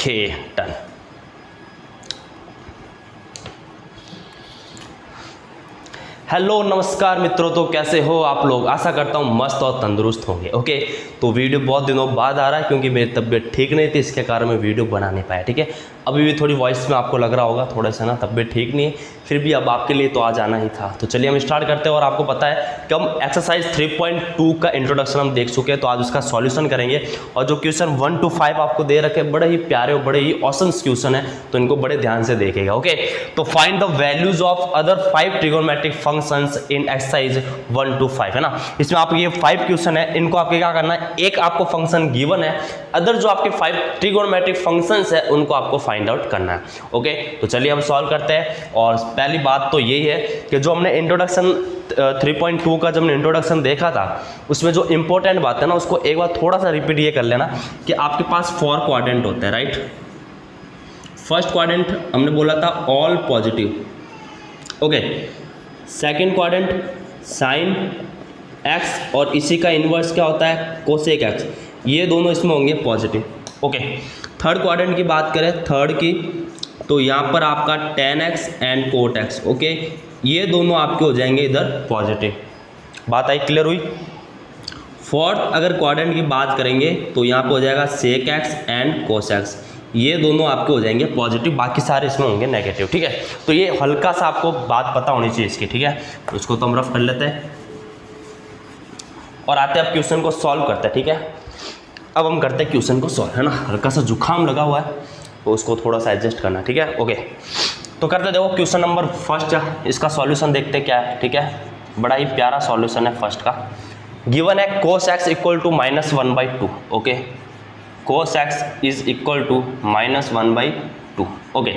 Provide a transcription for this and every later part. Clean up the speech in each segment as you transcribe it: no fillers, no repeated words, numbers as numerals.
Okay done. Hello नमस्कार मित्रों, तो कैसे हो आप लोग। आशा करता हूँ मस्त और तंदुरुस्त होंगे। ओके, तो वीडियो बहुत दिनों बाद आ रहा है क्योंकि मेरी तबीयत ठीक नहीं थी, इसके कारण मैं वीडियो बना नहीं पाया। ठीक है, अभी भी थोड़ी वॉइस में आपको लग रहा होगा थोड़ा सा ना तबीयत ठीक नहीं है, फिर भी अब आपके लिए तो आ जाना ही था। तो चलिए हम स्टार्ट करते हैं। और आपको पता है कि हम एक्सरसाइज 3.2 का इंट्रोडक्शन हम देख चुके हैं, तो आज उसका सॉल्यूशन करेंगे। और जो क्वेश्चन 1 to 5 आपको दे रखे बड़े ही प्यारे और बड़े ही ऑसम क्वेश्चन है, तो इनको बड़े ध्यान से देखेगा। ओके, तो find the values of other 5 trigonometric functions in exercise 1 to 5 है ना। इसमें आपके ये 5 क्वेश्चन है, इनको आपके क्या करना है, एक आपको फंक्शन गिवन है, अदर जो आपके 5 ट्रिगोनोमेट्रिक फंक्शंस है उनको आपको फाइंड आउट करना है। ओके, तो चलिए हम सॉल्व करते हैं। और पहली बात तो यही है कि जो हमने इंट्रोडक्शन 3.2 का जब हमने इंट्रोडक्शन देखा था, उसमें जो इंपॉर्टेंट बात है ना, उसको एक बार थोड़ा सा रिपीट ये कर लेना कि आपके पास 4 क्वाड्रेंट होते हैं, राइट। फर्स्ट क्वाड्रेंट हमने बोला था all positive. Okay, second quadrant sine x और इसी का इन्वर्स क्या होता है, कोसेक एक्स, ये दोनों इसमें होंगे पॉजिटिव। ओके, थर्ड क्वाड्रेंट की बात करें, थर्ड की, तो यहाँ पर आपका tan x and cot x, okay, ये दोनों आपके हो जाएंगे इधर पॉजिटिव। बात आई, क्लियर हुई। फोर्थ अगर क्वाड्रेंट की बात करेंगे तो यहाँ पे हो जाएगा sec x and cos x, ये दोनों आपके हो जाएंगे पॉजिटिव, बाकी सारे इसमें होंगे नेगेटिव। ठीक है, तो ये हल्का सा आपको बात पता होनी चाहिए इसकी। ठीक है, तो इसको तो हम रफ कर लेते हैं और आते हैं अब क्वेश्चन को सॉल्व करते हैं। ठीक है, अब हम करते हैं क्वेश्चन को सॉल्व, है ना। हल्का सा जुकाम लगा हुआ है तो उसको थोड़ा सा एडजस्ट करना। ठीक है, ओके, तो करते देखो क्वेश्चन नंबर फर्स्ट, इसका सॉल्यूशन देखते क्या है। ठीक है, बड़ा ही प्यारा सॉल्यूशन है फर्स्ट का। गिवन है cos x equal to -1/2। Okay, cos x is equal to -1/2। Okay,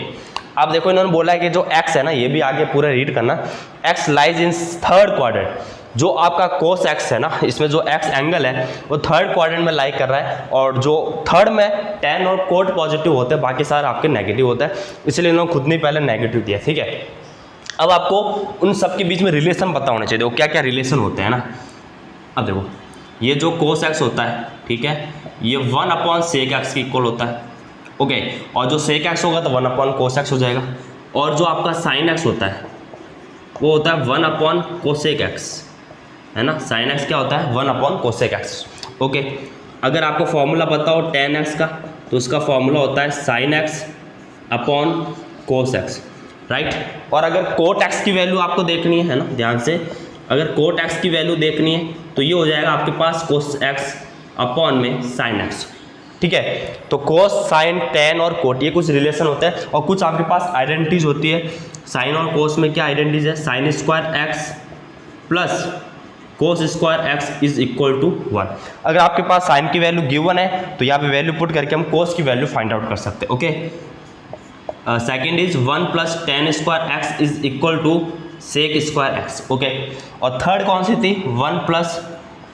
अब देखो इन्होंने बोला है कि जो x है ना, ये भी आगे पूरा रीड करना, x lies in third quadrant. जो आपका cos x है ना, इसमें जो x एंगल है वो थर्ड क्वाड्रेंट में लाई कर रहा है, और जो थर्ड में tan और कोट पॉजिटिव होते हैं, बाकी सारे आपके नेगेटिव होते हैं, इसलिए इन्होंने खुद ने पहले नेगेटिव दिया। ठीक है, अब आपको उन सब के बीच में रिलेशन पता होना चाहिए। देखो क्या क्या रिलेशन होते हैं ना। अब देखो ये जो cos x होता है, ठीक है, ये 1/sec x के इक्वल होता है। ओके, और जो sec x होगा तो 1/cos x हो जाएगा, और जो आपका sin x होता है वो होता है 1/cosec x, है ना। sin x क्या होता है, 1/cosec x। ओके, अगर आपको फॉर्मूला पता हो tan x का, तो उसका फॉर्मूला होता है sin x upon cos x, right. और अगर कोट x की वैल्यू आपको देखनी है ना, ध्यान से, अगर कोट x की वैल्यू देखनी है तो ये हो जाएगा आपके पास cos x अपॉन में sin x। ठीक है, तो cos sin tan और कोट ये कुछ रिलेशन होते हैं, और कुछ आपके पास आइडेंटिटीज होती है। साइन और कोस में क्या आइडेंटिटीज है, sine square x plus cos square x is equal to 1। अगर आपके पास साइन की वैल्यू गिवन है तो यहाँ पे वैल्यू पुट करके हम कोस की वैल्यू फाइंड आउट कर सकते हैं। Okay, second is 1 + tan square x is equal to sec square x. Okay, और थर्ड कौन सी थी, 1 +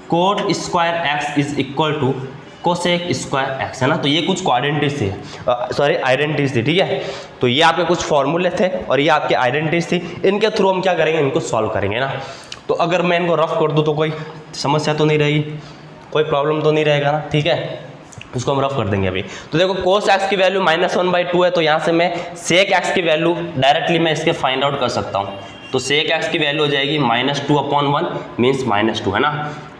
cot square x is equal to cosec square x, है ना। तो ये कुछ क्वाड्रेंटिज थी, सॉरी आइडेंटिटीज थी। ठीक है, तो ये आपके कुछ फॉर्मूले थे और ये आपके आइडेंटिटीज थी, इनके थ्रू हम क्या करेंगे, इनको सॉल्व करेंगे ना। तो अगर मैं इनको रफ कर दूँ तो कोई समस्या तो नहीं रहेगी, कोई प्रॉब्लम तो नहीं रहेगा ना। ठीक है, उसको हम रफ कर देंगे अभी। तो देखो cos x की वैल्यू -1/2 है, तो यहाँ से मैं sec x की वैल्यू डायरेक्टली मैं इसके फाइंड आउट कर सकता हूँ। तो sec x की वैल्यू हो जाएगी -2/1 मीन्स -2, है ना।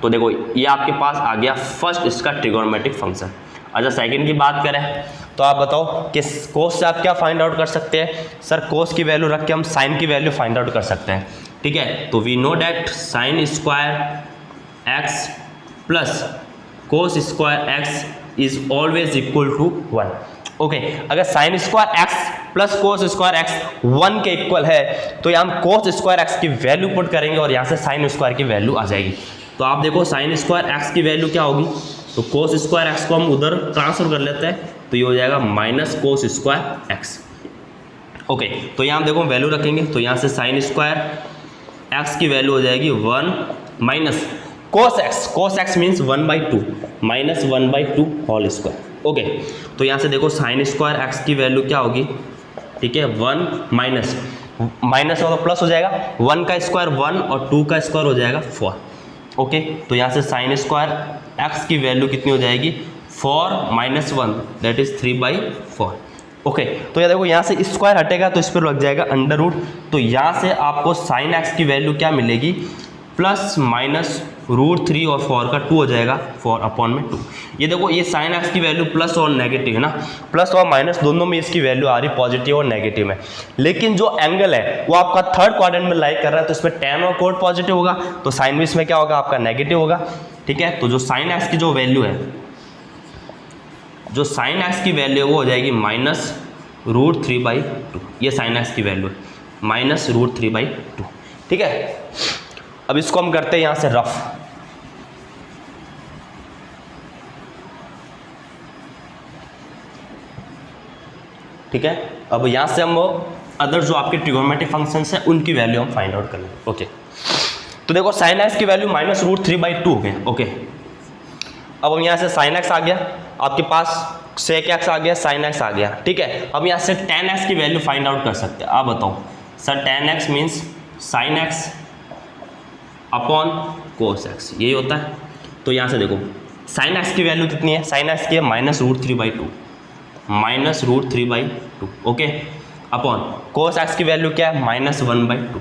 तो देखो ये आपके पास आ गया फर्स्ट इसका ट्रिगोनोमेट्रिक फंक्शन। अच्छा, सेकंड की बात करें तो आप बताओ कि cos से आप क्या फाइंड आउट कर सकते हैं। सर cos की वैल्यू रख के हम sin की वैल्यू फाइंड आउट कर सकते हैं। ठीक है, तो we know that sin square x plus cos square x is always equal to 1। Okay, अगर sin square x plus cos square x 1 के इक्वल है तो यहाँ हम cos स्क्वायर एक्स की वैल्यू पुट करेंगे और यहाँ से sin स्क्वायर की वैल्यू आ जाएगी। तो आप देखो sin स्क्वायर एक्स की वैल्यू क्या होगी, तो cos स्क्वायर एक्स को हम उधर ट्रांसफर कर लेते हैं, तो ये हो जाएगा -cos स्क्वायर एक्स। ओके, तो यहाँ हम देखो वैल्यू रखेंगे, तो यहाँ से sin स्क्वायर एक्स की वैल्यू हो जाएगी 1 minus cos x means 1/2 -1/2 whole square. Okay, तो यहाँ से देखो sin स्क्वायर एक्स की वैल्यू क्या होगी, ठीक है, 1 माइनस होगा प्लस हो जाएगा, 1 का स्क्वायर 1 और 2 का स्क्वायर हो जाएगा 4। ओके, तो यहाँ से sin स्क्वायर एक्स की वैल्यू कितनी हो जाएगी, 4 माइनस 1 दैट इज 3/4। ओके, तो ये देखो यहाँ से स्क्वायर हटेगा तो इस पर लग जाएगा अंडर रूट, तो यहाँ से आपको साइन एक्स की वैल्यू क्या मिलेगी, प्लस माइनस √3 और 4 का 2 हो जाएगा 4/2। ये देखो ये साइन एक्स की वैल्यू प्लस और नेगेटिव है ना, प्लस और माइनस दोनों में इसकी वैल्यू आ रही पॉजिटिव और नेगेटिव में, लेकिन जो एंगल है वो आपका थर्ड क्वाड्रेंट में लाइक कर रहा है, तो इसमें tan और कोट पॉजिटिव होगा, तो साइन भी इसमें क्या होगा आपका नेगेटिव होगा। ठीक है, तो जो साइन एक्स की जो वैल्यू है, जो साइन एक्स की वैल्यू है वो हो जाएगी -√3/2। ये साइन एक्स की वैल्यू है -√3/2। ठीक है, अब इसको हम करते हैं यहां से रफ। ठीक है, अब यहां से हम अदर जो आपके ट्रिगोनोमेट्रिक फंक्शंस हैं उनकी वैल्यू हम फाइंड आउट कर लेंगे। ओके, तो देखो साइन एक्स की वैल्यू -√3/2 हो गया। ओके, अब हम यहाँ से साइन एक्स आ गया, आपके पास सेक एक्स आ गया, साइन एक्स आ गया। ठीक है, अब यहाँ से tan एक्स की वैल्यू फाइंड आउट कर सकते हैं। आप बताओ sir, tan x means sine x upon cos x, यही होता है। तो यहाँ से देखो साइन एक्स की वैल्यू कितनी है, साइन एक्स की है -√3/2, -√3/2। ओके, अपॉन कोस एक्स की वैल्यू क्या है -1/2।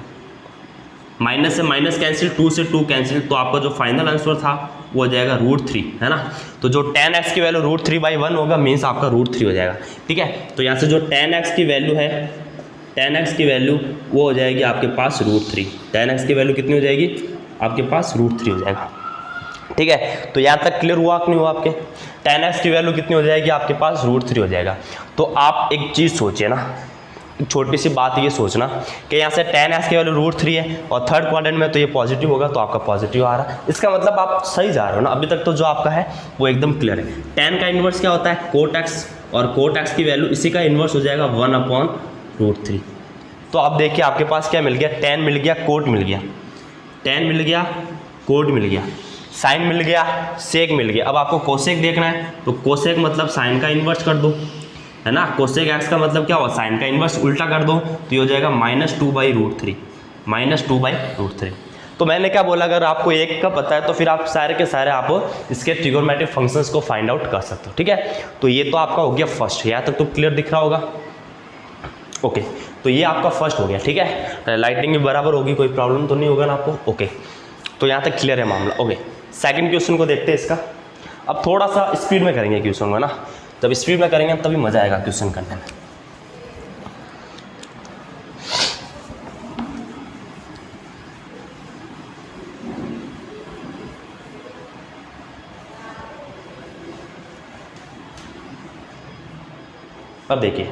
माइनस से माइनस कैंसिल, 2 से 2 कैंसिल, तो आपका जो फाइनल आंसर था वो हो जाएगा √3, है ना। तो जो tan x की वैल्यू √3/1 होगा मीन्स आपका √3 हो जाएगा। ठीक है, तो यहाँ से जो tan x की वैल्यू है, tan x की वैल्यू वो हो जाएगी आपके पास √3। tan x की वैल्यू कितनी हो जाएगी आपके पास √3 हो जाएगा। ठीक है, तो यहाँ तक क्लियर हुआ कि नहीं हुआ आपके। tan x की वैल्यू कितनी हो जाएगी आपके पास √3 हो जाएगा। तो आप एक चीज़ सोचिए ना, छोटी सी बात ये सोचना कि यहाँ से tan x की वैल्यू √3 है और थर्ड क्वाड्रेंट में तो ये पॉजिटिव होगा, तो आपका पॉजिटिव आ रहा है, इसका मतलब आप सही जा रहे हो ना। अभी तक तो जो आपका है वो एकदम क्लियर है। tan का इन्वर्स क्या होता है कोट x, और कोट x की वैल्यू इसी का इन्वर्स हो जाएगा 1/√3। तो आप देखिए आपके पास क्या मिल गया, tan मिल गया, कोट मिल गया, tan मिल गया, कोट मिल गया, साइन मिल गया, सेक मिल गया। अब आपको कोसेक देखना है तो कोसेक मतलब साइन का इन्वर्स कर दो, है ना। कोसेक एक्स का मतलब क्या हुआ, साइन का इन्वर्स उल्टा कर दो, तो ये हो जाएगा -2/√3, -2/√3। तो मैंने क्या बोला, अगर आपको एक का पता है तो फिर आप सारे के सारे आप इसके ट्रिगोनोमेट्रिक फंक्शंस को फाइंड आउट कर सकते हो। ठीक है, तो ये तो आपका हो गया फर्स्ट, यहाँ तक तो क्लियर दिख रहा होगा। ओके, तो ये आपका फर्स्ट हो गया। ठीक है, लाइटिंग भी बराबर होगी, कोई प्रॉब्लम तो नहीं होगा ना आपको। ओके, तो यहाँ तक क्लियर है मामला। ओके, सेकंड क्वेश्चन को देखते हैं इसका। अब थोड़ा सा स्पीड में करेंगे क्वेश्चन को ना, जब स्पीड में करेंगे तभी मज़ा आएगा क्वेश्चन करने में। अब देखिए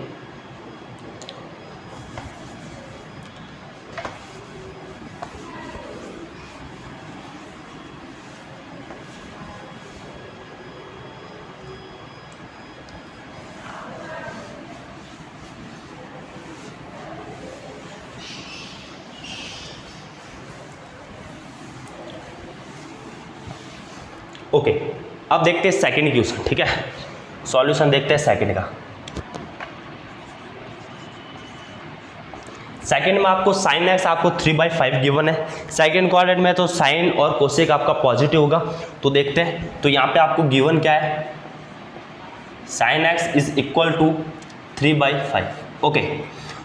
ओके, अब देखते हैं सेकंड क्वेश्चन। ठीक है, सॉल्यूशन देखते हैं सेकंड का। सेकंड में आपको साइन एक्स आपको 3/5 गिवन है, सेकंड क्वाड्रेंट में तो साइन और कोसेक आपका पॉजिटिव होगा। तो देखते हैं, तो यहाँ पे आपको गिवन क्या है, sine x is equal to 3/5। Okay,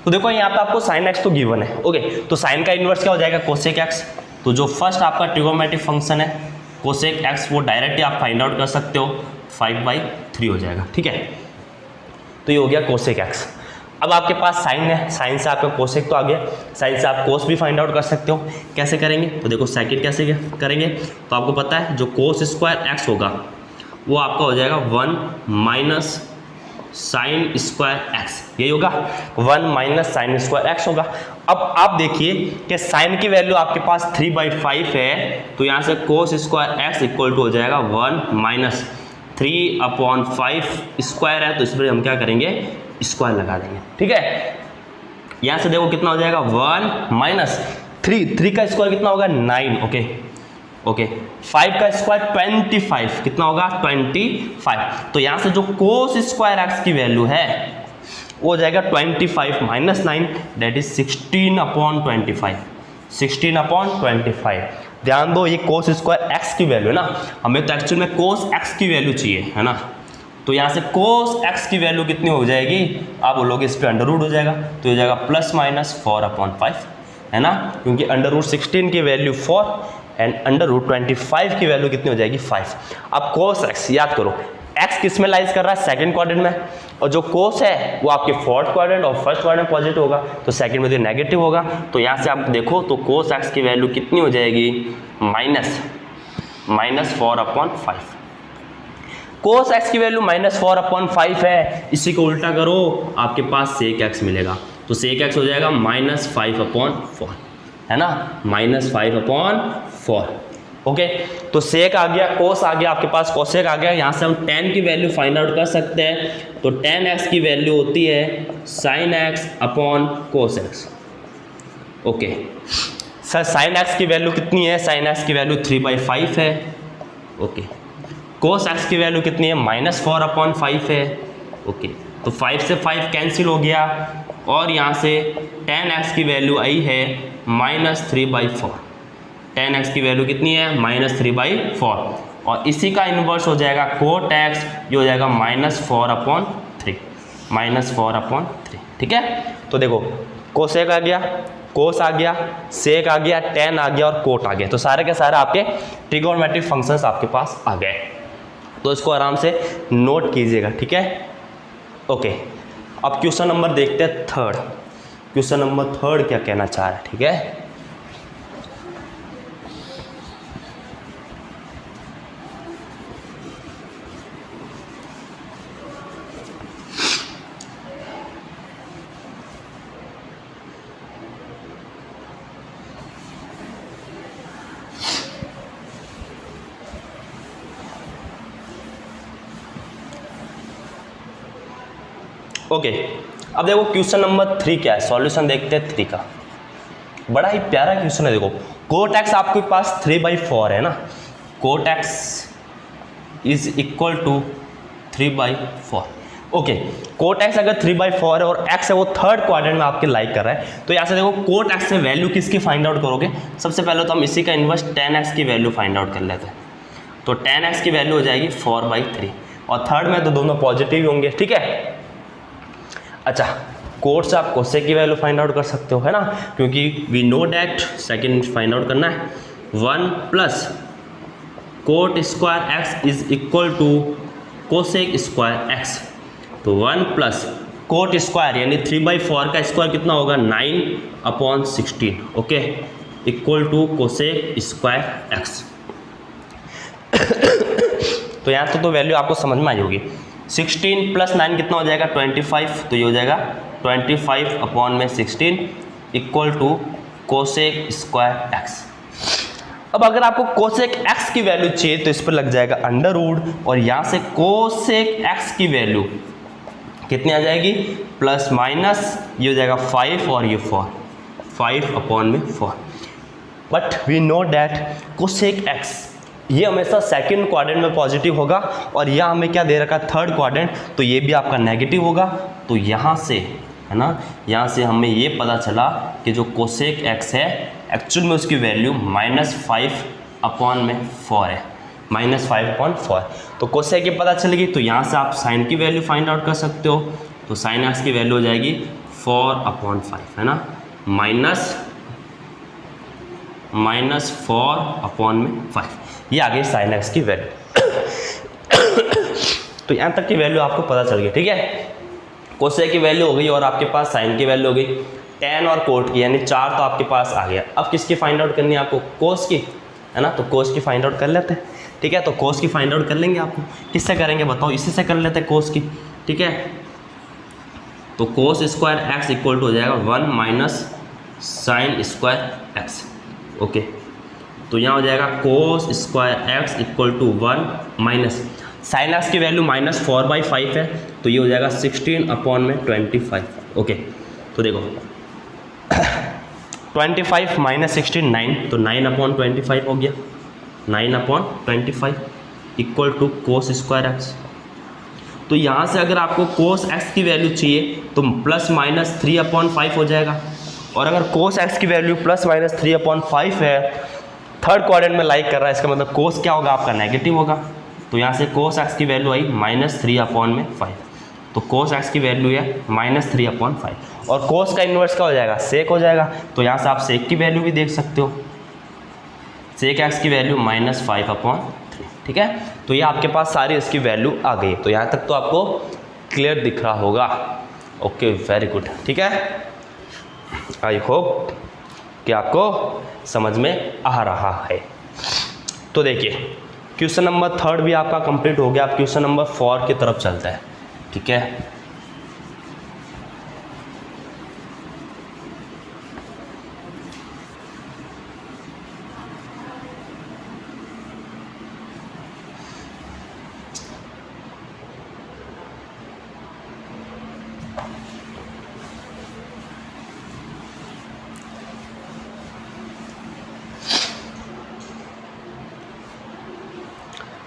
तो देखो यहाँ पे आपको साइन एक्स तो गिवन है। ओके, तो साइन का इन्वर्स क्या हो जाएगा कोसेक एक्स, तो जो फर्स्ट आपका ट्रिगोनोमेट्रिक फंक्शन है कोसेक एक्स वो डायरेक्टली आप फाइंड आउट कर सकते हो, 5/3 हो जाएगा। ठीक है, तो ये हो गया कोसेक एक्स। अब आपके पास साइन है, साइन से आपका कोसेक तो आ गया, साइन से आप कोस भी फाइंड आउट कर सकते हो। कैसे करेंगे, तो देखो सेकंड कैसे करेंगे, तो आपको पता है जो कोस स्क्वायर एक्स होगा वो आपका हो जाएगा 1 माइनस साइन स्क्वायर एक्स, यही होगा 1 माइनस साइन स्क्वायर एक्स होगा। अब आप देखिए कि साइन की वैल्यू आपके पास 3/5 है, तो यहाँ से cos square x equal to हो जाएगा 1 माइनस 3/5 स्क्वायर है, तो इस पर हम क्या करेंगे स्क्वायर लगा देंगे। ठीक है, यहाँ से देखो कितना हो जाएगा 1 माइनस 3 का स्क्वायर कितना होगा 9। ओके ओके, 5 का स्क्वायर 25 कितना होगा 25। तो यहाँ से जो कोस स्क्वायर एक्स की वैल्यू है वो हो जाएगा 25 माइनस 9 दैट इज 16/25, 16/25। ध्यान दो ये कोस स्क्वायर एक्स की वैल्यू है ना, हमें तो एक्चुअल में कोस एक्स की वैल्यू चाहिए, है ना। तो यहाँ से कोस एक्स की वैल्यू कितनी हो जाएगी, आप बोलोगे इस पर अंडर रूट हो जाएगा, तो हो जाएगा ±4/5, है ना, क्योंकि अंडर रूट 16 की वैल्यू 4 एंड अंडर रूट 25 की वैल्यू कितनी हो जाएगी 5। अब कोस एक्स याद करो, एक्स किस में लाइज कर रहा है, सेकंड क्वाड्रेंट में, और जो कोस है वो आपके फोर्थ क्वाड्रेंट और फर्स्ट क्वाड्रेंट पॉजिटिव होगा, तो सेकंड में तो नेगेटिव होगा। तो यहाँ से आप देखो तो कोस एक्स की वैल्यू कितनी हो जाएगी, -4/5। कोस एक्स की वैल्यू -4/5 है, इसी को उल्टा करो आपके पास सेक एक्स मिलेगा, तो सेक एक्स हो जाएगा -5/4, है ना, -5/4। ओके, तो सेक आ गया, कोस आ गया, आपके पास कोसेक आ गया। यहाँ से हम tan की वैल्यू फाइंड आउट कर सकते हैं, तो tan x की वैल्यू होती है sin x/cos x। Okay sir, sin x की वैल्यू कितनी है, sin x की वैल्यू 3/5 है। ओके, cos x की वैल्यू कितनी है, -4/5 है। ओके, तो 5 से 5 कैंसिल हो गया, और यहाँ से tan x की वैल्यू आई है -3/4। tan x की वैल्यू कितनी है, -3/4, और इसी का इन्वर्स हो जाएगा cot x, जो हो जाएगा -4/3, ठीक है। तो देखो कोसेक आ गया, कोस आ गया, सेक आ गया, tan आ गया और कोट आ गया, तो सारे के सारे आपके ट्रिगोनोमेट्रिक फंक्शंस आपके पास आ गए। तो इसको आराम से नोट कीजिएगा, ठीक है। ओके, अब क्वेश्चन नंबर देखते हैं थर्ड। क्वेश्चन नंबर थर्ड क्या कहना चाह रहा है, ठीक है। ओके, अब देखो क्वेश्चन नंबर 3 क्या है, सॉल्यूशन देखते हैं 3 का। बड़ा ही प्यारा क्वेश्चन है, देखो कोट एक्स आपके पास 3/4 है ना, cot x is equal to 3/4। Okay, cot x अगर 3/4 है और एक्स है वो थर्ड क्वाड्रेंट में आपके लाइक कर रहा है, तो यहाँ से देखो कोट एक्स से वैल्यू किसकी फाइंड आउट करोगे। सबसे पहले तो हम इसी का इन्वर्स tan x की वैल्यू फाइंड आउट कर लेते हैं, तो tan x की वैल्यू हो जाएगी 4/3, और थर्ड में तो दोनों पॉजिटिव होंगे, ठीक है। अच्छा, कोट से आप कोसेक की वैल्यू फाइंड आउट कर सकते हो, है ना, क्योंकि we know that second find out करना है, 1 + cot square x is equal to cosec square x. तो 1 + कोट स्क्वायर यानी 3/4 का स्क्वायर कितना होगा, 9/16, okay, equal to cosec square x. तो यहाँ तो वैल्यू आपको समझ में आई होगी। 16 + 9 कितना हो जाएगा, 25, तो ये हो जाएगा 25/16 equal to cosec square x. अब अगर आपको कोसेक एक्स की वैल्यू चाहिए तो इस पर लग जाएगा अंडर रूट, और यहाँ से कोसेक एक्स की वैल्यू कितनी आ जाएगी, प्लस माइनस, ये हो जाएगा 5 और ये 4, 5/4। But we know that cosec x ये हमेशा सेकंड क्वाड्रेंट में पॉजिटिव होगा, और यह हमें क्या दे रखा है, थर्ड क्वाड्रेंट, तो ये भी आपका नेगेटिव होगा। तो यहाँ से, है ना, यहाँ से हमें ये पता चला कि जो कोसेक एक्स है एक्चुअल में उसकी वैल्यू -5/4 है, -5/4। तो कोसेक की पता चलेगी, तो यहाँ से आप साइन की वैल्यू फाइंड आउट कर सकते हो, तो साइन एक्स की वैल्यू हो जाएगी 4/5, है ना, -4/5, ये आ गई साइन एक्स की वैल्यू। तो यहाँ तक की वैल्यू आपको पता चल गई, ठीक है। कोसेक की वैल्यू हो गई और आपके पास साइन की वैल्यू हो गई, tan और कोट की, यानी 4 तो आपके पास आ गया। अब किसकी फाइंड आउट करनी है आपको, कोस की, है ना, तो कोस की फाइंड आउट कर लेते हैं, ठीक है। तो कोस की फाइंड आउट कर लेंगे, आपको किससे करेंगे बताओ, इसी से कर लेते हैं कोस की, ठीक है। तो cos square x equal to हो जाएगा 1 - साइन स्क्वायर एक्स, ओके। तो यहाँ हो जाएगा cos square x equal to 1 - sine x की वैल्यू -4/5 है, तो ये हो जाएगा 16/25, ओके। तो देखो 25 - 16 9, तो 9/25 हो गया, 9/25 equal to cos square x. तो यहाँ से अगर आपको कोस एक्स की वैल्यू चाहिए तो ±3/5 हो जाएगा, और अगर कोस एक्स की वैल्यू ±3/5 है, थर्ड क्वाड्रेंट में लाइक कर रहा है, इसका मतलब कोस क्या होगा आपका, नेगेटिव होगा, तो यहाँ से कोस एक्स की वैल्यू आई -3/5, तो कोस एक्स की वैल्यू है -3/5 और कोस का इन्वर्स क्या हो जाएगा, सेक हो जाएगा। तो यहाँ से आप सेक की वैल्यू भी देख सकते हो, सेक एक्स की वैल्यू -5/3, ठीक है। तो ये आपके पास सारी इसकी वैल्यू आ गई। तो यहाँ तक तो आपको क्लियर दिख रहा होगा। ओके, वेरी गुड, ठीक है। आई होप कि आपको समझ में आ रहा है। तो देखिए क्वेश्चन नंबर 3 भी आपका कंप्लीट हो गया। अब क्वेश्चन नंबर 4 की तरफ चलता है, ठीक है।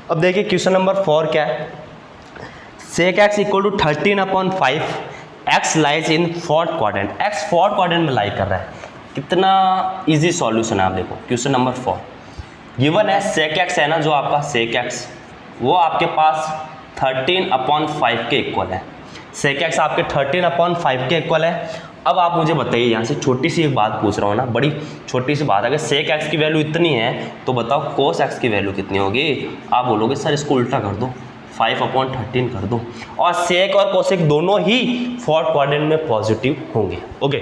अब देखिए क्वेश्चन नंबर 4 क्या है। Sec x equal to 13/5, x lies in fourth quadrant, x fourth quadrant में लाई कर रहा है। कितना इजी सॉल्यूशन है, आप देखो क्वेश्चन नंबर 4 गिवन है। सेक एक्स है ना, जो आपका सेक एक्स वो आपके पास 13/5 के इक्वल है। सेक एक्स आपके 13/5 के इक्वल है। अब आप मुझे बताइए, यहाँ से छोटी सी एक बात पूछ रहा हूँ ना, बड़ी छोटी सी बात, अगर सेक एक्स की वैल्यू इतनी है तो बताओ कोस एक्स की वैल्यू कितनी होगी। आप बोलोगे सर इसको उल्टा कर दो, 5/13 कर दो, और सेक और कोसेक दोनों ही फोर्थ क्वाड्रेंट में पॉजिटिव होंगे। ओके,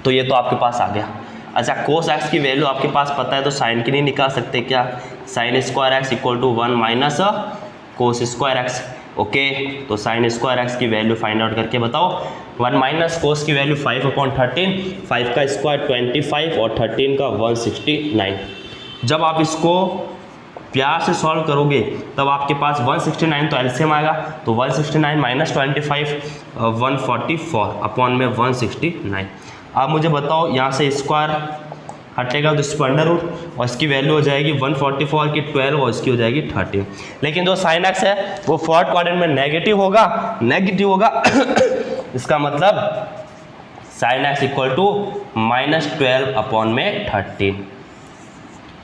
तो ये तो आपके पास आ गया। अच्छा, कोस एक्स की वैल्यू आपके पास पता है तो साइन की नहीं निकाल सकते क्या, sin square x equal to 1 minus cos square x. Okay, तो sin स्क्वायर एक्स की वैल्यू फाइंड आउट करके बताओ। 1 माइनस कोस की वैल्यू 5/13, 5 का स्क्वायर 25 और 13 का 169। जब आप इसको प्यार से सॉल्व करोगे तब आपके पास 169 तो एलसीएम आएगा, तो 169 माइनस 25 144 अपॉन में 169। आप मुझे बताओ यहाँ से स्क्वायर हटेगा तो इसको अंडर रूट, और इसकी वैल्यू हो जाएगी 144 की 12 और इसकी हो जाएगी 13। लेकिन जो साइन एक्स है वो फोर्थ क्वाड्रेंट में नेगेटिव होगा, नेगेटिव होगा इसका मतलब sine x equal to -12 upon में 13,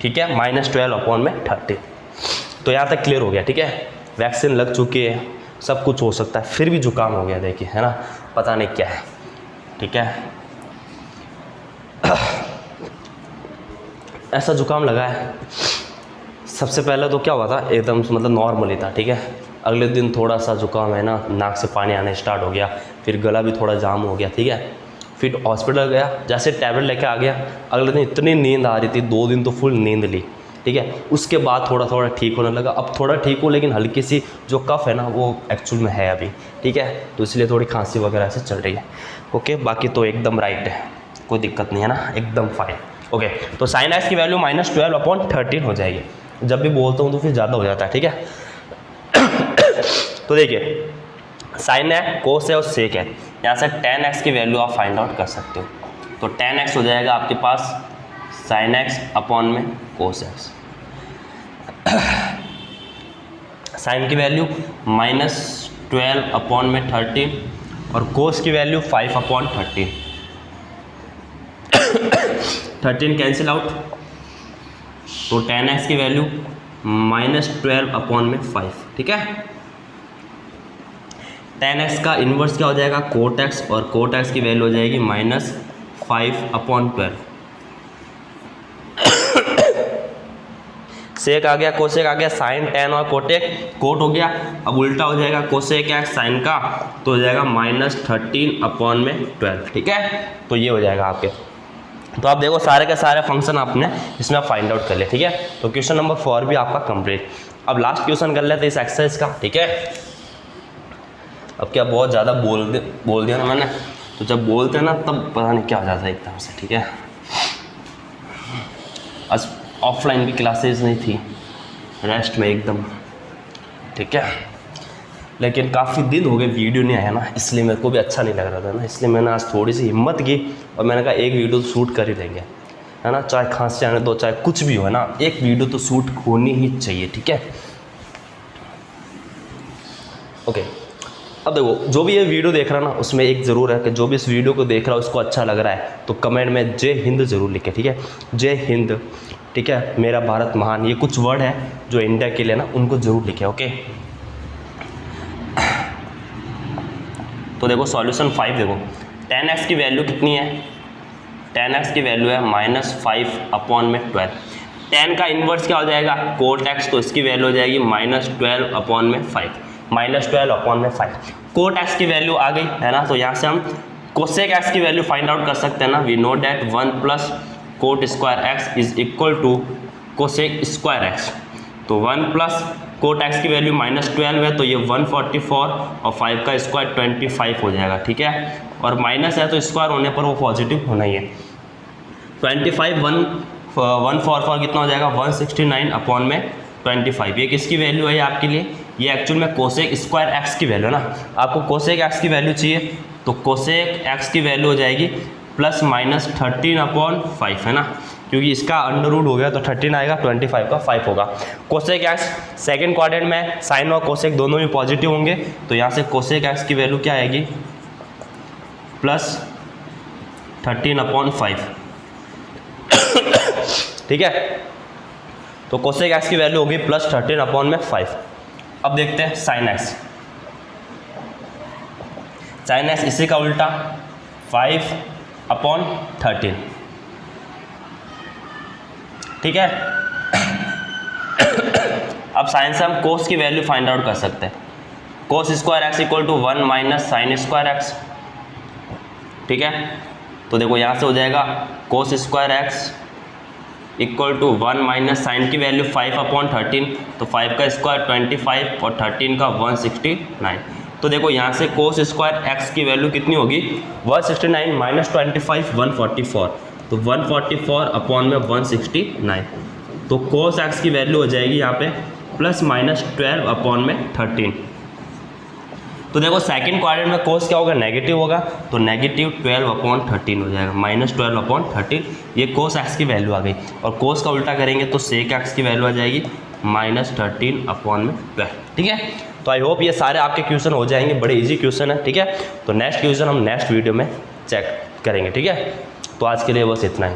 ठीक है, -12 अपॉन में 13। तो यहाँ तक क्लियर हो गया, ठीक है। वैक्सीन लग चुकी है, सब कुछ हो सकता है, फिर भी जुकाम हो गया, देखिए है ना, पता नहीं क्या है, ठीक है। ऐसा जुकाम लगा है, सबसे पहले तो क्या हुआ था, एकदम मतलब नॉर्मली था, ठीक है। अगले दिन थोड़ा सा जुकाम है ना, नाक से पानी आना स्टार्ट हो गया, फिर गला भी थोड़ा जाम हो गया, ठीक है। फिर हॉस्पिटल गया, जैसे टैबलेट लेके आ गया, अगले दिन इतनी नींद आ रही थी, 2 दिन तो फुल नींद ली, ठीक है। उसके बाद थोड़ा थोड़ा ठीक होने लगा। अब थोड़ा ठीक हो, लेकिन हल्की सी जो कफ है ना वो एक्चुअल में है अभी, ठीक है, तो इसलिए थोड़ी खांसी वगैरह से चल रही है। ओके, बाकी तो एकदम राइट है, कोई दिक्कत नहीं है ना, एकदम फाइन। ओके, तो साइन एक्स की वैल्यू -12/13 हो जाएगी। जब भी बोलता हूँ तो फिर ज़्यादा हो जाता है, ठीक है। तो देखिए साइन है, कोस है और सेक है, यहाँ से tan x की वैल्यू आप फाइंड आउट कर सकते हो। तो tan x हो जाएगा आपके पास sin x अपॉन में कोस x। साइन की वैल्यू -12 अपॉन में 13 और कोस की वैल्यू 5/13। 13 कैंसिल आउट, तो tan x की वैल्यू -12 अपॉन में 5, ठीक है। tan x का इन्वर्स क्या हो जाएगा, कोट x, और कोट x की वैल्यू हो जाएगी -5/12। सेक आ गया, कोसेक आ गया, साइन tan और कोटेक, कोट हो गया। अब उल्टा हो जाएगा कोसेक x साइन का, तो हो जाएगा -13/12, ठीक है। तो ये हो जाएगा आपके। तो आप देखो सारे के सारे फंक्शन आपने इसमें आप फाइंड आउट कर ले, ठीक है। तो क्वेश्चन नंबर 4 भी आपका कंप्लीट। अब लास्ट क्वेश्चन कर लेते हैं इस एक्सरसाइज का, ठीक है। अब क्या बहुत ज़्यादा बोल दिया ना मैंने, तो जब बोलते हैं ना तब पता नहीं क्या हो जाता है एकदम से, ठीक है। आज ऑफलाइन भी क्लासेस नहीं थी, रेस्ट में एकदम, ठीक है। लेकिन काफ़ी दिन हो गए वीडियो नहीं आया ना, इसलिए मेरे को भी अच्छा नहीं लग रहा था ना, इसलिए मैंने आज थोड़ी सी हिम्मत की और मैंने कहा एक वीडियो तो शूट कर ही देंगे, है ना, चाहे खांसी आने दो, चाहे कुछ भी हो, है ना, एक वीडियो तो शूट होनी ही चाहिए, ठीक है। ओके, अब देखो जो भी ये वीडियो देख रहा है ना, उसमें एक ज़रूर है कि जो भी इस वीडियो को देख रहा है उसको अच्छा लग रहा है तो कमेंट में जय हिंद ज़रूर लिखे, ठीक है। जय हिंद। ठीक है, मेरा भारत महान, ये कुछ वर्ड है जो इंडिया के लिए ना, उनको जरूर लिखे। ओके, तो देखो सॉल्यूशन 5 देखो, tan x की वैल्यू कितनी है, tan x की वैल्यू है -5/12। tan का इन्वर्स क्या हो जाएगा, cot x, तो इसकी वैल्यू हो जाएगी -12/5, -12/5। cot x की वैल्यू आ गई है ना, तो यहाँ से हम cosec x की वैल्यू फाइंड आउट कर सकते हैं ना। We know that 1 + cot square x is equal to cosec square x। तो 1 + cot x की वैल्यू -12 है, तो ये 144 और 5 का स्क्वायर 25 हो जाएगा। ठीक है, और माइनस है तो स्क्वायर होने पर वो पॉजिटिव होना ही है। 25 144 कितना हो जाएगा, 169/25। ये किसकी वैल्यू है आपके लिए, ये एक्चुअल में कोसेक स्क्वायर x की वैल्यू है ना। आपको कोसेक x की वैल्यू चाहिए, तो कोसेक x की वैल्यू हो जाएगी +-13/5 है ना, क्योंकि इसका अंडर रूट हो गया तो 13 आएगा, 25 का 5 होगा। कोसेक x सेकेंड क्वाड्रेंट में साइन और कोसेक दोनों भी पॉजिटिव होंगे, तो यहाँ से कोसेक x की वैल्यू क्या आएगी, +13/5। ठीक है, तो कोसेक x की वैल्यू होगी +13/5। अब देखते हैं साइन x। साइन x इसी का उल्टा 5/13। ठीक है, अब साइन से हम कोस की वैल्यू फाइंड आउट कर सकते हैं। Cos square x equal to 1 - sine square x। ठीक है, तो देखो यहाँ से हो जाएगा cos square x equal to 1 - sine की वैल्यू 5/13, तो 5 का स्क्वायर 25 और 13 का 169। तो देखो यहाँ से कोस स्क्वायर x की वैल्यू कितनी होगी, 169 - 25 144, तो 144/169। तो कोस x की वैल्यू हो जाएगी यहाँ पे +-12/13। तो देखो सेकंड क्वाड्रेंट में कोस क्या होगा, नेगेटिव होगा, तो -12/13 हो जाएगा, -12/13। ये कोस x की वैल्यू आ गई, और कोस का उल्टा करेंगे तो सेक x की वैल्यू आ जाएगी -13/12। ठीक है, तो आई होप ये सारे आपके क्वेश्चन हो जाएंगे, बड़े इजी क्वेश्चन है। ठीक है, तो नेक्स्ट क्वेश्चन हम नेक्स्ट वीडियो में चेक करेंगे। ठीक है, तो आज के लिए बस इतना ही।